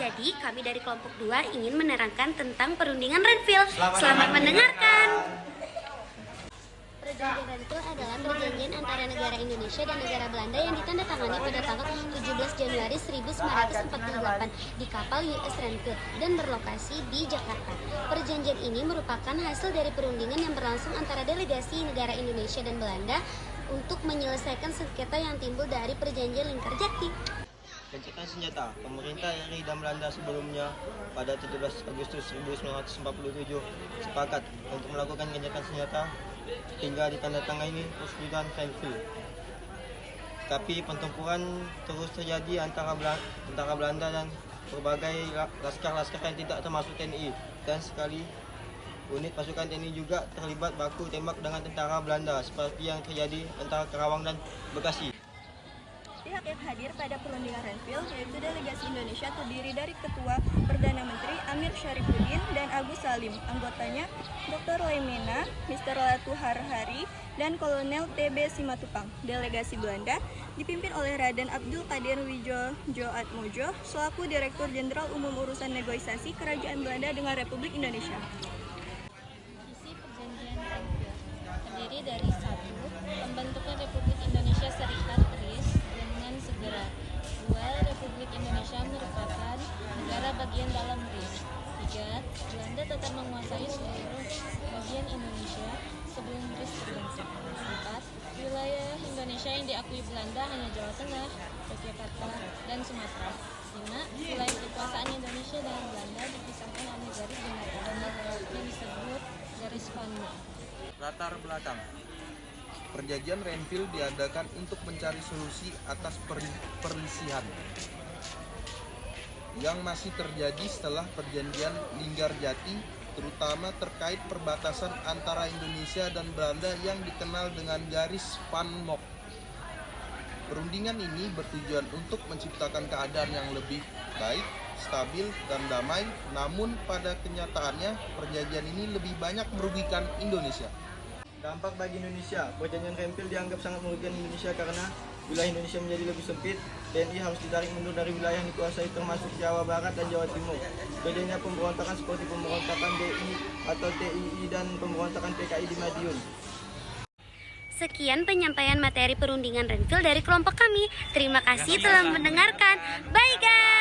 Jadi kami dari kelompok 2 ingin menerangkan tentang perundingan Renville. Selamat mendengarkan. Perjanjian Renville adalah perjanjian antara negara Indonesia dan negara Belanda yang ditandatangani pada tanggal 17 Januari 1948 di kapal US Renville dan berlokasi di Jakarta. Perjanjian ini merupakan hasil dari perundingan yang berlangsung antara delegasi negara Indonesia dan Belanda untuk menyelesaikan sengketa yang timbul dari perjanjian Lingkarjati. Gencatan senjata, pemerintah RI dan Belanda sebelumnya pada 17 Agustus 1947 sepakat untuk melakukan gencatan senjata hingga ditandatangani persetujuan Renville. Tapi pertempuran terus terjadi antara tentara Belanda dan berbagai laskar-laskar yang tidak termasuk TNI, dan sekali unit pasukan TNI juga terlibat baku tembak dengan tentara Belanda seperti yang terjadi antara Karawang dan Bekasi. Pihak yang hadir pada perundingan Renville yaitu delegasi Indonesia terdiri dari Ketua Perdana Menteri Amir Syarifuddin dan Agus Salim, anggotanya Dr. Laimena, Mr. Latuhar Hari, dan Kolonel TB Simatupang. Delegasi Belanda dipimpin oleh Raden Abdul Qadir Widjojo Atmojo selaku Direktur Jenderal Umum Urusan Negosiasi Kerajaan Belanda dengan Republik Indonesia. Isi perjanjian Renville terdiri dari 1. Pembentukan Republik Indonesia Serikat RIS dengan segera. 2. Republik Indonesia merupakan negara bagian dalam RIS. 3. Belanda tetap menguasai seluruh bagian Indonesia sebelum RIS terbentuk. 4. Wilayah Indonesia yang diakui Belanda hanya Jawa Tengah, Yogyakarta, dan Sumatera. 5. Wilayah kekuasaan Indonesia dan Belanda dipisahkan oleh garis benda yang disebut garis Van Mook. Latar belakang Perjanjian Renville diadakan untuk mencari solusi atas perselisihan yang masih terjadi setelah perjanjian Linggarjati, terutama terkait perbatasan antara Indonesia dan Belanda yang dikenal dengan garis Van Mook. Perundingan ini bertujuan untuk menciptakan keadaan yang lebih baik, stabil, dan damai, namun pada kenyataannya perjanjian ini lebih banyak merugikan Indonesia. Dampak bagi Indonesia, perjanjian Renville dianggap sangat merugikan Indonesia karena wilayah Indonesia menjadi lebih sempit. TNI harus ditarik mundur dari wilayah yang dikuasai termasuk Jawa Barat dan Jawa Timur. Terjadinya pemberontakan seperti pemberontakan DI atau TII dan pemberontakan PKI di Madiun. Sekian penyampaian materi perundingan Renville dari kelompok kami. Terima kasih telah mendengarkan. Bye guys.